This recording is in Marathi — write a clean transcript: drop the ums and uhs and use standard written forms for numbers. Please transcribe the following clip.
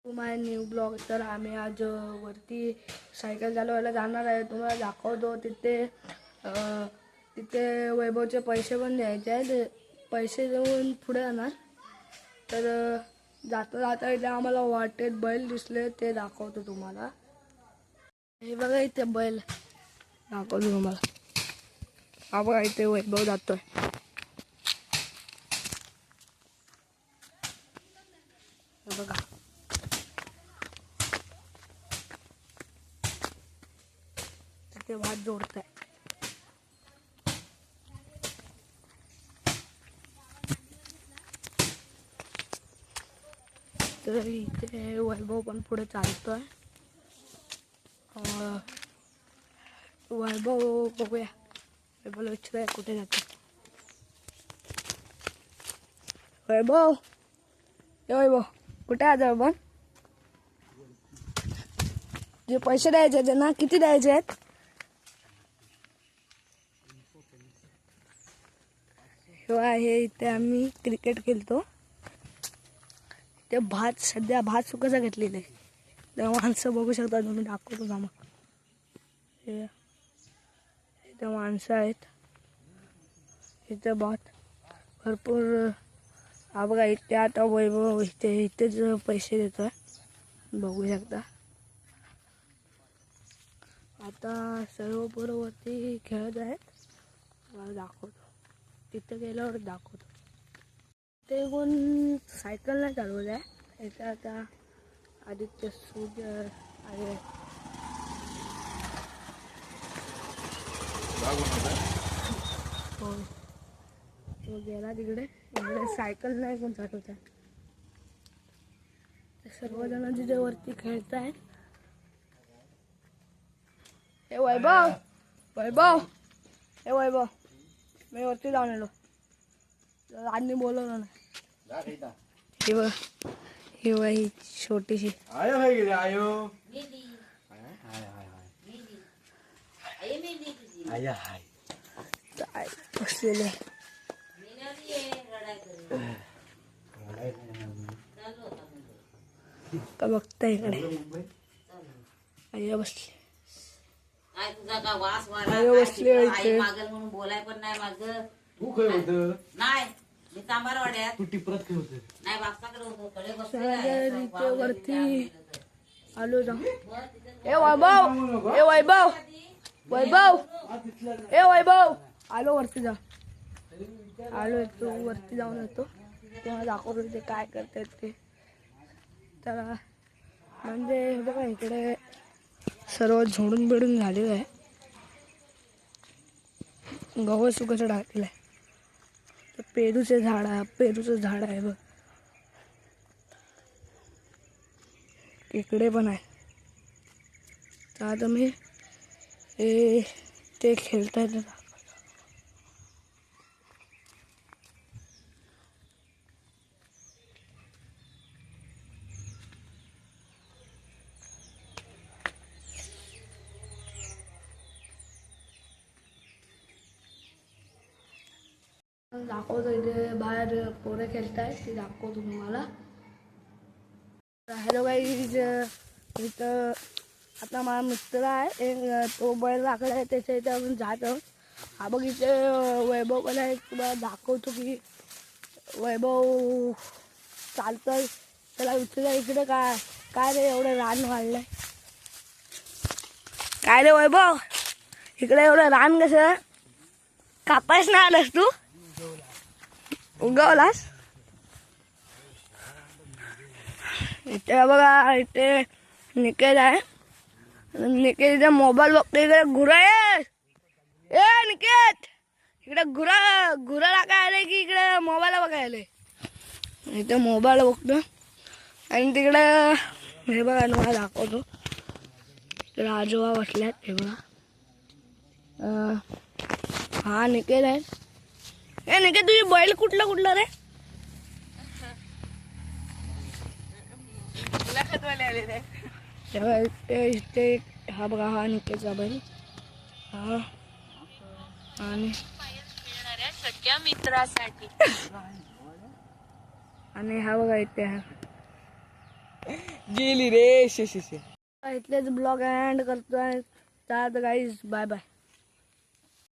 माय न्यू ब्लॉग. तर आम्ही आज वरती सायकल चालवायला जाणार आहे. तुम्हाला दाखवतो. तिथे वैभवचे पैसे पण द्यायचे आहेत. पैसे देऊन पुढे जाणार. तर जाता जाता इथे आम्हाला वाटेत बैल दिसले, ते दाखवतो तुम्हाला. हे बघा इथे बैल दाखवतो तुम्हाला. हा बघा इथे वैभव जातोय. बघा तिथे भात जोडताय. तर इथे वैभव पण पुढे चालतोय. वैभव बघूया. वैभव विचारूया कुठे जातो. वैभव, ये वैभव कुठे आहे आपण? जे पैसे द्यायचे आहेत ना, किती द्यायचे आहेत? हे इथे आम्ही क्रिकेट खेळतो. ते सध्या भात सुकायचा घेतलेलं आहे. त्या माणसं बघू शकता तुम्ही, दाखवतो का मग. इथे माणसं आहेत. इथे भात भरपूर. हा बघा इथे आता वैभव इथेच पैसे देतोय, बघू शकता. आता सर्व पोरं खेळत आहेत. मला दाखवतो, तिथे गेल्यावर दाखवतो. ते कोण सायकल नाही चालवत आहे. इथे आता आदित्य सूर्य आहे. हो, तो गेला तिकडे. इकडे सायकल नाही कोण चालवत आहे. सर्वजण तिथे वरती खेळत आहेत. हे वैभव, वैभव, हे वैभव, मी वरती जाऊन आलो. आजनी बोलवलं नाही. ही वही छोटीशी आयो है गेले आयो आया हाय काय बसलेले का बघता इकडे. आया बसली. तुझा का वास आया बसली इथे. मागल म्हणून बोलाय पण नाही माझं. तू काय होत नाही मी तांबारवाड्यात तू टिपरात काय होत नाही बापसाकडे होतो. कडे इथे वरती आलो जाऊ. ए वैभव, ए वैभव, वैभव, ए वैभव, आलो वरती जा. आलो तो वरती जाऊन येतो. तुम्हाला दाखवतो ते काय करतात ते. तर म्हणजे बघा इकडे सर्व झोडून बिडून झालेलं आहे. गवत सुकाचं टाकलेलं आहे. तर पेरूचं झाड आहे बघ. इकडे पण आहे. तर आता मी ते खेळतायत. दाखवतो इथे बाहेर पोरं खेळतायत, ते दाखवतो तुम्हाला. हॅलो गाईज, इथं आता माझा मित्र आहे एक, तो बैल राखला आहे, त्याच्या इथे आपण जात आहोत. हा बघ इथे वैभव पण आहे. तुम्हाला दाखवतो की वैभव चालतोय. त्याला विचारूया इकडे काय रे एवढं रान वाढलंय. काय रे वैभव, इकडे एवढं रान कसं कापायच नाही आलास तू? उगवलास. इथे बघा इथे निकेत आहे. निकेत इथे मोबाईल बघतो. इकडे घुरा आहे. ए निकेत, इकडे घुरा टाकाय आले की इकडे मोबाईल बघायला. इथे मोबाईल बघतो. आणि तिकडे हे बघा तुम्हाला दाखवतो. इकडे आजोबा बसल्यात. हे बघा हा निकेत आहे. ए निकेत, तुझी बैल कुठलं रे? इथे हा बघा, हा निकेतचा बैल. हा आणि सगळ्या मित्रासाठी. आणि हा बघा इथे गेली रे शे इथलेच ब्लॉग एंड करतोय. तर गाईज बाय बाय.